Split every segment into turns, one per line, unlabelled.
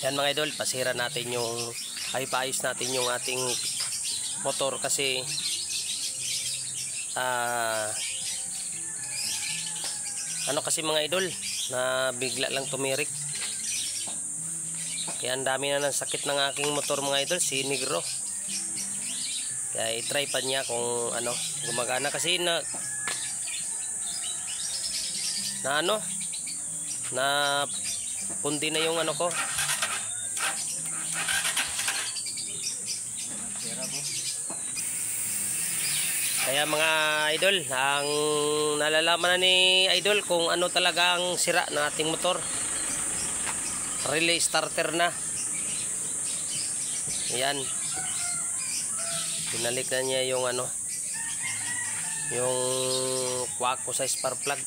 Yan mga idol, pasira natin yung paayos natin yung ating motor kasi ano kasi mga idol na bigla lang tumirik. Kaya ang dami na ng sakit ng aking motor mga idol, si Negro. Kaya i-try pa niya kung ano gumagana kasi na pundi na yung ano ko. Kaya mga idol, ang nalalaman na ni idol kung ano talaga ang sira ng ating motor. Relay starter na. Ayan. Pinalik na niya yung ano, yung kwako sa spark plug.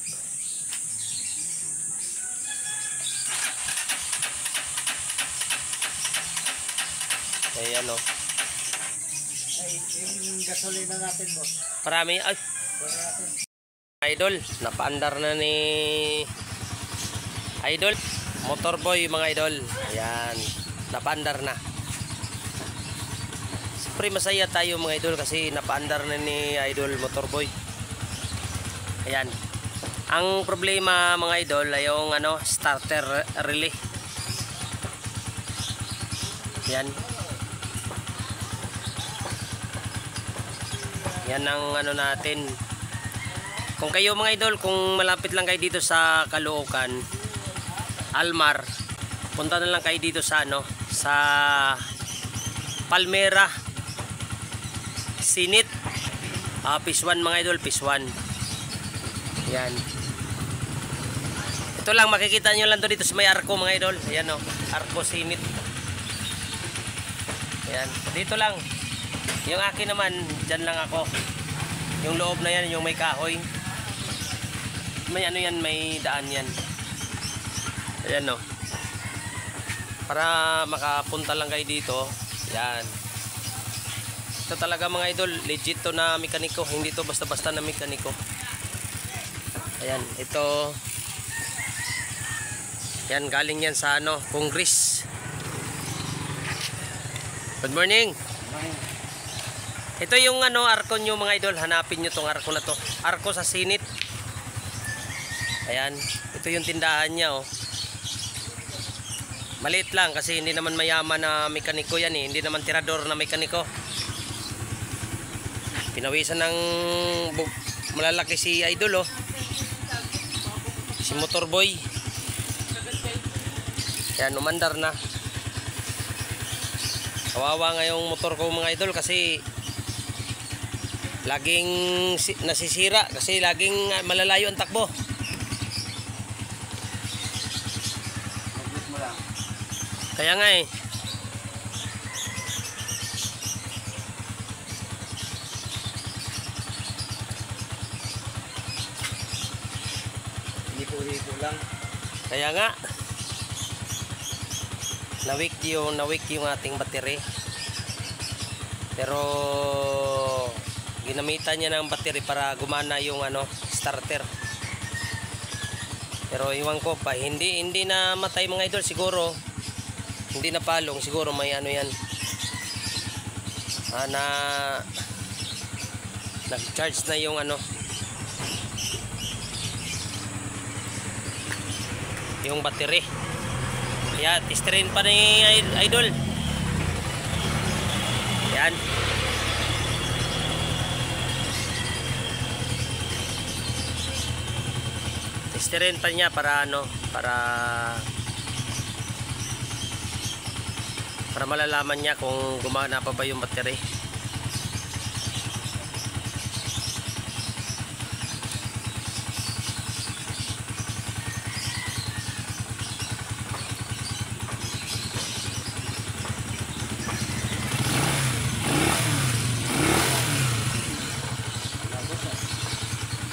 Ayan o.
Yung gasolina natin, boss.
Marami. Ay. Idol, napaandar na ni idol. Motorboy mga idol. Ayan. Napaandar na. Siyempre masaya tayo mga idol kasi napaandar na ni idol Motorboy. Ayan. Ang problema mga idol ay yung ano, starter relay. Ayan. Yan ang ano natin. Kung kayo mga idol, kung malapit lang kayo dito sa Caloocan, Almar, punta na lang kayo dito sa ano, sa Palmera Sinit. Phase 1 mga idol, phase 1. Yan. Ito lang makikita nyo lang dito sa may arko mga idol. Ayan o, arko Sinit. Ayan, dito lang. Yung akin naman, dyan lang ako. Yung loob na yan, yung may kahoy. May ano yan, may daan yan. Ayan o. Para makapunta lang kayo dito. Yan. Ito talaga mga idol, legit to na mekaniko. Hindi to basta-basta na mekaniko. Ayan, ito. Yan, galing yan sa ano, Congress. Good morning. Ito yung ano, arko nyo mga idol. Hanapin nyo tong arko na to. Arko sa Sinit. Ayan. Ito yung tindahan niya oh. Maliit lang kasi hindi naman mayaman na mekaniko yan eh. Hindi naman tirador na mekaniko. Pinawisan ng malalaki si idol oh. Si Motorboy. Ayan, umandar na. Kawawa nga yung motor ko mga idol kasi laging nasisira kasi laging malalayo ang takbo. Kaya nga eh.
Lipo-lipo lang.
Kaya nga. Na-weak yung ating battery. Pero ginamitan niya ng battery para gumana yung ano, starter. Pero iwan ko pa, hindi na matay mga idol siguro. Hindi na palong siguro may ano yan. Nag-charge na yung ano. Yung battery. Kaya testerin pa ni idol. Yan. Testerin pa niya para ano, para malalaman niya kung gumana pa ba yung battery.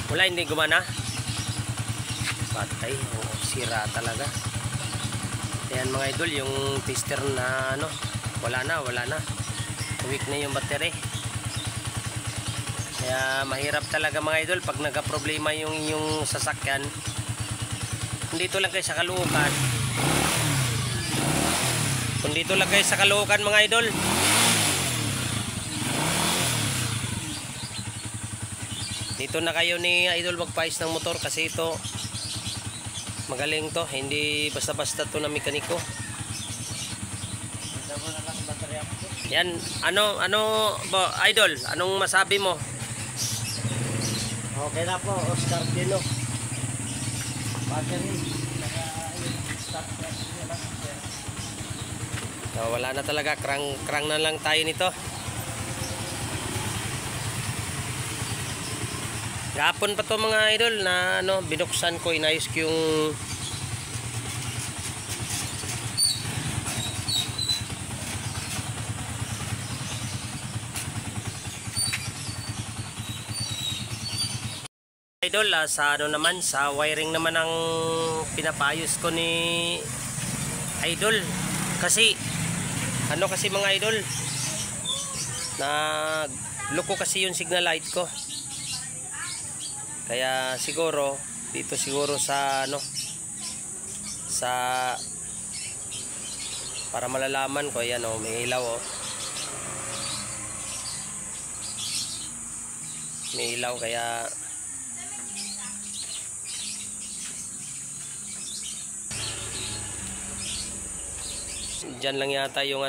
Wala, hindi gumana. Patay, sira talaga. Ayan mga idol, yung tester na ano, wala na. Weak na yung battery. Kaya mahirap talaga mga idol pag nagka-problema yung inyong sasakyan. Dito lang kayo sa Caloocan. Kung dito lang kayo sa Caloocan mga idol, dito na kayo ni idol magpais ng motor, kasi ito magaling to, hindi basta-basta to na mekaniko. Yan, ano ba idol, anong masabi mo?
Okay na po, Oscar Dino. Battery.
So, wala na talaga, krang na lang tayo nito. Gapon pa to mga idol na binuksan ko, inayos ko yung idol, sa naman, sa wiring naman ang pinapayos ko ni idol. Kasi kasi mga idol, na loko kasi yung signal light ko. Kaya siguro dito siguro sa sa para malalaman ko, yan may ilaw may ilaw, kaya dyan lang yata yung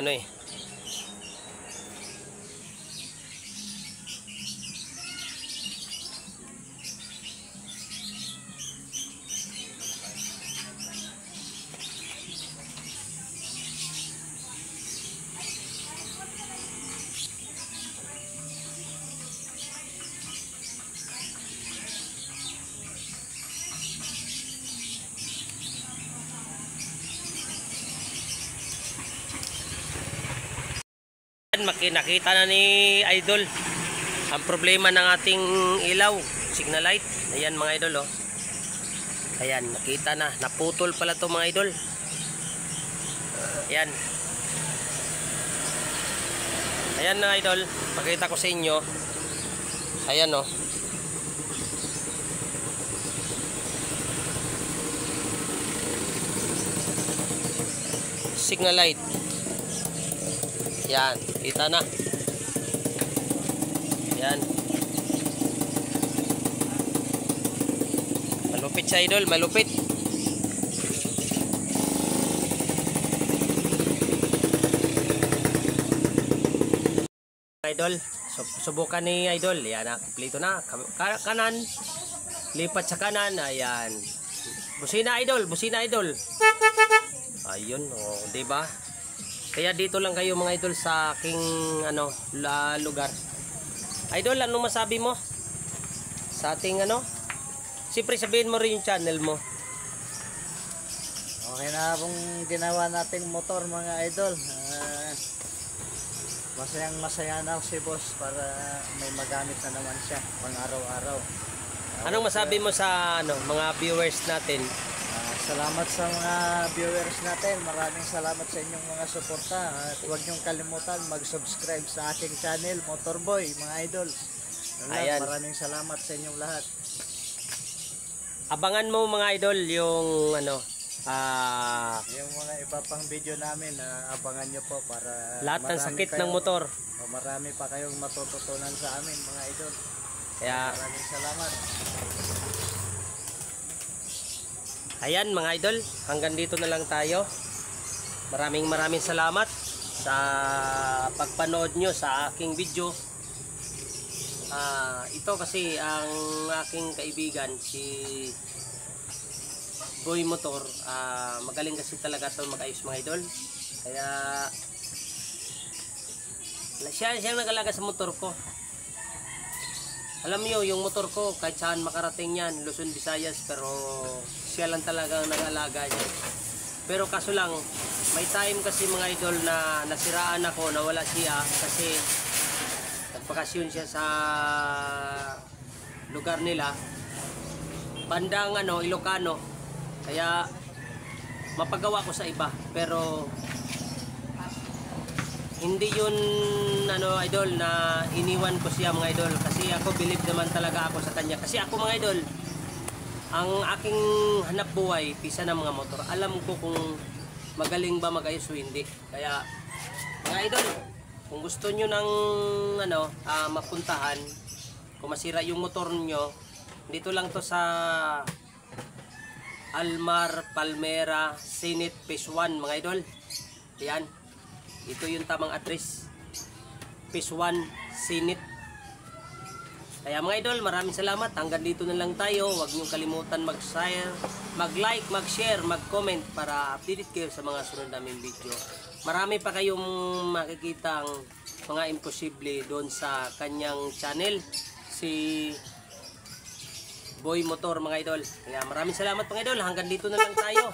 nakita na ni idol ang problema ng ating ilaw, signal light. Ayan mga idol, ayan, nakita na, naputol pala to mga idol. Ayan mga idol, pakita ko sa inyo. Ayan signal light. Yan, kita na. Yan. Malupit siya idol, malupit. Idol, subukan ni idol. Yan na, kompleto na. Kanan, lipat sa kanan. Ayan. Busina idol, busina idol. Ayun, di ba? Kaya dito lang kayo mga idol sa aking lugar. Idol, ano masabi mo sa ating siyempre sabihin mo rin yung channel mo.
Okay na pong ginawa nating motor mga idol. Masaya na si boss para may magamit na naman siya pang araw-araw.
Anong masabi mo sa mga viewers natin?
Salamat sa mga viewers natin. Maraming salamat sa inyong mga suporta. At huwag niyong kalimutan mag-subscribe sa aking channel, Motorboy, mga idol.
Ayan.
Maraming salamat sa inyong lahat.
Abangan mo mga idol yung
yung mga iba pang video namin, abangan nyo po para
lahat ng sakit ng motor.
Marami pa kayong matututunan sa amin mga idol.
Kaya
maraming salamat.
ayan mga idol, hanggang dito na lang tayo. Maraming salamat sa pagpanood nyo sa aking video. Ito kasi ang aking kaibigan, si Boy Motor. Magaling kasi talaga ito mag-ayos mga idol. Kaya siya nag-alaga sa motor ko. Alam niyo, yung motor ko kahit saan makarating yan, Luzon, Visayas, pero siya lang talaga ang nag-alaga niya. Pero kaso lang, may time kasi mga idol na nasiraan ako, nawala siya kasi nagpakasyon siya sa lugar nila, bandang Ilocano. Kaya mapagawa ko sa iba, pero hindi yun idol na iniwan ko siya mga idol, kasi ako believe naman talaga ako sa kanya. Kasi ako mga idol, ang aking hanap buhay pisa ng mga motor. Alam ko kung magaling ba magayos o hindi. Kaya mga idol, kung gusto nyo ng mapuntahan, kung masira yung motor nyo, dito lang to sa Almar Palmera Senate Phase 1 mga idol. Yan, ito yung tamang address, Phase 1 Senate. Kaya mga idol, maraming salamat. Hanggang dito na lang tayo. Huwag niyong kalimutan mag-share, mag-like, mag-share, mag-comment para updated kayo sa mga sunod naming video. Marami pa kayong makikitang mga imposible doon sa kanyang channel, si Boy Motor mga idol. Kaya maraming salamat mga idol. Hanggang dito na lang tayo.